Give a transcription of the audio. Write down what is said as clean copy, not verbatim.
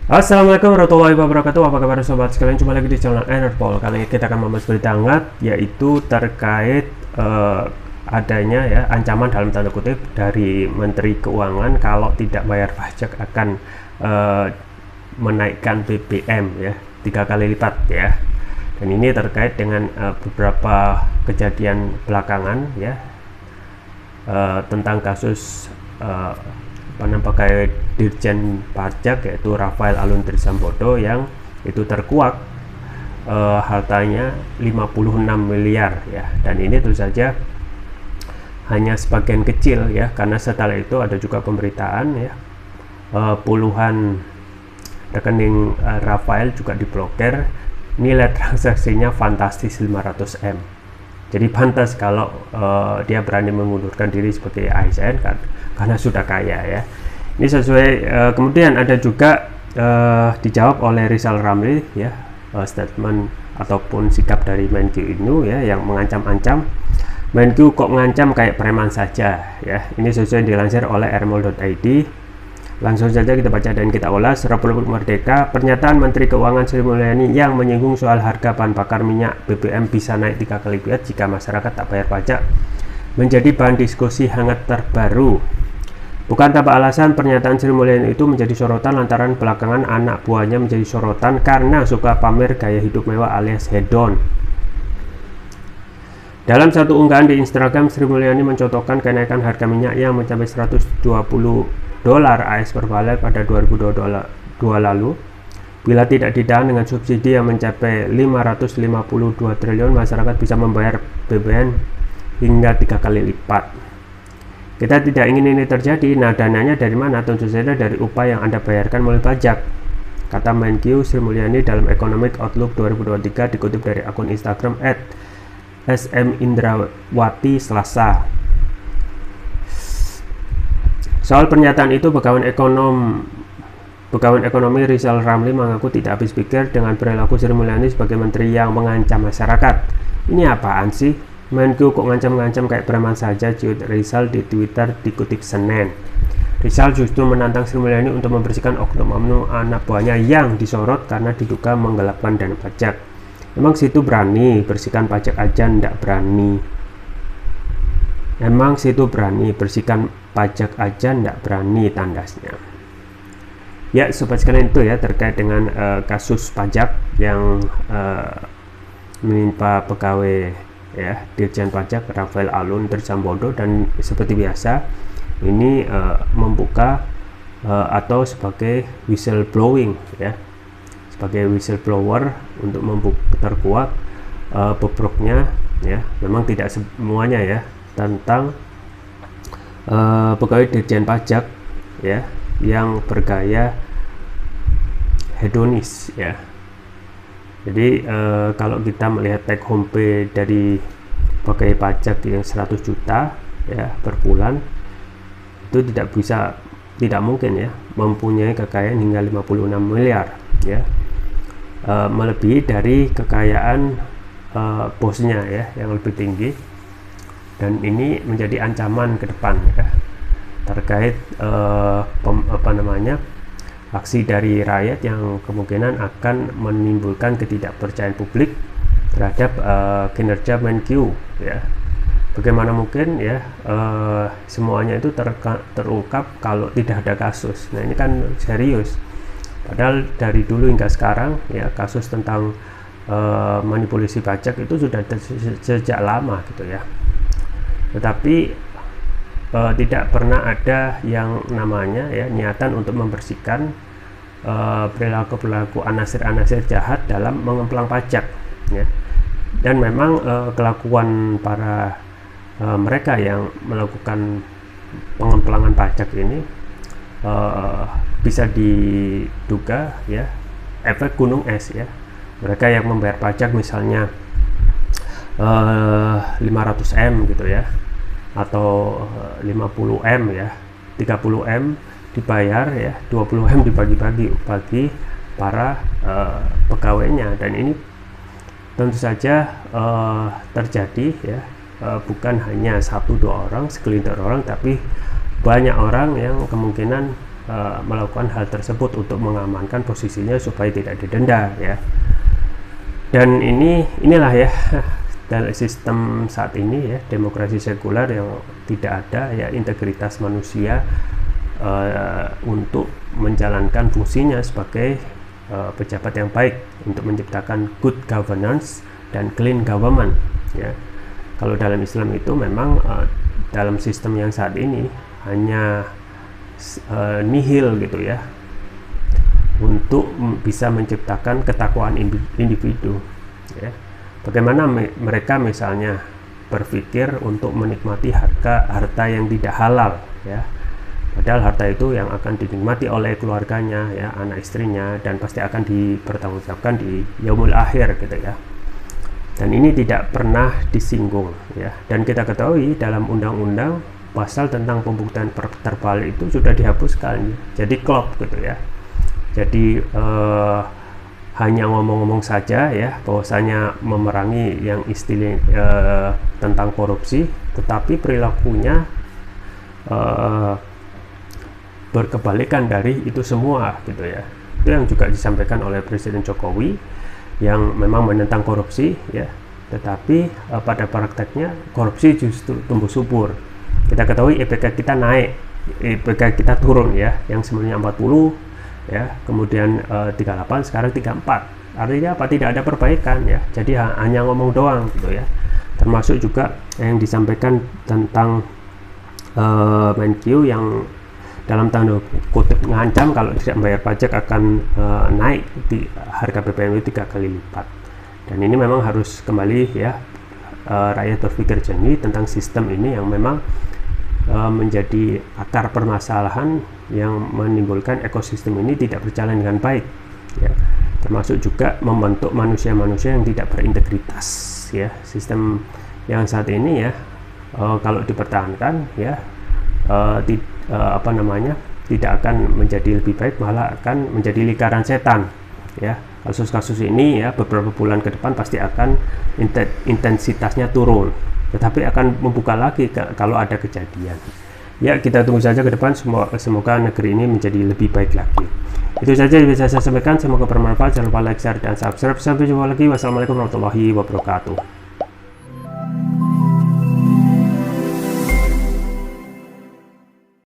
Assalamualaikum warahmatullahi wabarakatuh. Apa kabar sobat sekalian? Jumpa lagi di channel Enerpol. Kali ini kita akan membahas berita hangat, yaitu terkait adanya ya ancaman dalam tanda kutip dari Menteri Keuangan kalau tidak bayar pajak akan menaikkan BBM ya 3 kali lipat ya. Dan ini terkait dengan beberapa kejadian belakangan ya tentang kasus pegawai Dirjen Pajak yaitu Rafael Alun Trisambodo yang itu terkuak hartanya 56 miliar ya, dan ini tentu saja hanya sebagian kecil ya, karena setelah itu ada juga pemberitaan ya puluhan rekening Rafael juga diblokir, nilai transaksinya fantastis 500M. Jadi pantas kalau dia berani mengundurkan diri sebagai ASN karena sudah kaya ya. Ini sesuai. Kemudian ada juga dijawab oleh Rizal Ramli ya, statement ataupun sikap dari Menkyu ini ya yang mengancam-ancam. Menkyu kok ngancam kayak preman saja ya. Ini sesuai dilansir oleh rmol.id. Langsung saja kita baca dan kita ulas. Republik Merdeka, pernyataan Menteri Keuangan Sri Mulyani yang menyinggung soal harga bahan bakar minyak BBM bisa naik 3 kali lipat jika masyarakat tak bayar pajak menjadi bahan diskusi hangat terbaru. Bukan tanpa alasan pernyataan Sri Mulyani itu menjadi sorotan lantaran belakangan anak buahnya menjadi sorotan karena suka pamer gaya hidup mewah alias hedon. Dalam satu unggahan di Instagram, Sri Mulyani mencontohkan kenaikan harga minyak yang mencapai $120 AS per barel pada 2022 lalu. Bila tidak ditahan dengan subsidi yang mencapai 552 triliun, masyarakat bisa membayar BBM hingga 3 kali lipat. Kita tidak ingin ini terjadi. Nah, dananya dari mana? Tentu saja dari upah yang Anda bayarkan melalui pajak, kata Menkyu Sri Mulyani dalam Economic Outlook 2023 dikutip dari akun Instagram @smindrawati Selasa. Soal pernyataan itu, Bagawan Ekonomi Rizal Ramli mengaku tidak habis pikir dengan perilaku Sri Mulyani sebagai menteri yang mengancam masyarakat. Ini apaan sih? Menkyu kok ngancam-ngancam kayak preman saja, ciut Rizal di Twitter dikutip Senin. Rizal justru menantang Sri Mulyani untuk membersihkan oknum-oknum anak buahnya yang disorot karena diduga menggelapkan dana pajak. Emang situ berani, bersihkan pajak aja ndak berani. Emang situ berani, bersihkan pajak aja ndak berani, tandasnya. Ya, sobat sekalian, itu ya terkait dengan kasus pajak yang menimpa pegawai ya Dirjen Pajak Rafael Alun Trisambodo, dan seperti biasa ini membuka atau sebagai whistleblowing ya, sebagai whistleblower untuk terkuak bobroknya ya, memang tidak semuanya ya, tentang pegawai Dirjen Pajak ya yang bergaya hedonis ya. Jadi kalau kita melihat take home pay dari pegawai pajak yang 100 juta ya per bulan, itu tidak mungkin ya mempunyai kekayaan hingga 56 miliar ya, melebihi dari kekayaan bosnya ya yang lebih tinggi. Dan ini menjadi ancaman ke depan ya, terkait aksi dari rakyat yang kemungkinan akan menimbulkan ketidakpercayaan publik terhadap kinerja Menkyu ya. Bagaimana mungkin ya semuanya itu terungkap kalau tidak ada kasus. Nah, ini kan serius, padahal dari dulu hingga sekarang ya kasus tentang manipulasi pajak itu sudah sejak lama gitu ya, tetapi tidak pernah ada yang namanya ya niatan untuk membersihkan perilaku anasir-anasir jahat dalam mengemplang pajak ya. Dan memang kelakuan para mereka yang melakukan pengemplangan pajak ini bisa diduga ya efek gunung es ya. Mereka yang membayar pajak misalnya 500M gitu ya, atau 50M ya, 30M dibayar ya, 20M dibagi-bagi bagi para pegawainya. Dan ini tentu saja terjadi ya, bukan hanya 1-2 orang, segelintir orang, tapi banyak orang yang kemungkinan melakukan hal tersebut untuk mengamankan posisinya supaya tidak didenda ya. Dan inilah ya dalam sistem saat ini ya, demokrasi sekuler yang tidak ada ya integritas manusia untuk menjalankan fungsinya sebagai pejabat yang baik untuk menciptakan good governance dan clean government ya. Kalau dalam Islam itu memang dalam sistem yang saat ini hanya nihil gitu ya, untuk bisa menciptakan ketakwaan individu ya. Bagaimana mereka misalnya berpikir untuk menikmati harta yang tidak halal ya, padahal harta itu yang akan dinikmati oleh keluarganya ya, anak istrinya, dan pasti akan dipertanggungjawabkan di yaumul akhir gitu ya. Dan ini tidak pernah disinggung ya. Dan kita ketahui dalam undang-undang pasal tentang pembuktian terbalik itu sudah dihapuskan, jadi klop gitu ya. Jadi hanya ngomong-ngomong saja ya, bahwasanya memerangi yang istilah tentang korupsi, tetapi perilakunya berkebalikan dari itu semua gitu ya. Itu yang juga disampaikan oleh Presiden Jokowi yang memang menentang korupsi ya, tetapi pada prakteknya korupsi justru tumbuh subur. Kita ketahui IPK kita naik, IPK kita turun ya, yang sebenarnya 40 ya, kemudian 38, sekarang 34. Artinya apa? Tidak ada perbaikan ya. Jadi hanya ngomong doang gitu ya. Termasuk juga yang disampaikan tentang Menkyu yang dalam tanda kutip mengancam kalau tidak membayar pajak akan naik di harga BBM 3 kali lipat. Dan ini memang harus kembali ya, rakyat berpikir jernih tentang sistem ini yang memang menjadi akar permasalahan yang menimbulkan ekosistem ini tidak berjalan dengan baik ya. Termasuk juga membentuk manusia-manusia yang tidak berintegritas ya. Sistem yang saat ini ya, kalau dipertahankan ya, tidak akan menjadi lebih baik, malah akan menjadi lingkaran setan ya. Kasus-kasus ini ya beberapa bulan ke depan pasti akan intensitasnya turun, tetapi akan membuka lagi kalau ada kejadian. Ya, kita tunggu saja ke depan, semoga negeri ini menjadi lebih baik lagi. Itu saja yang bisa saya sampaikan, semoga bermanfaat. Jangan lupa like, share, dan subscribe. Sampai jumpa lagi. Wassalamualaikum warahmatullahi wabarakatuh.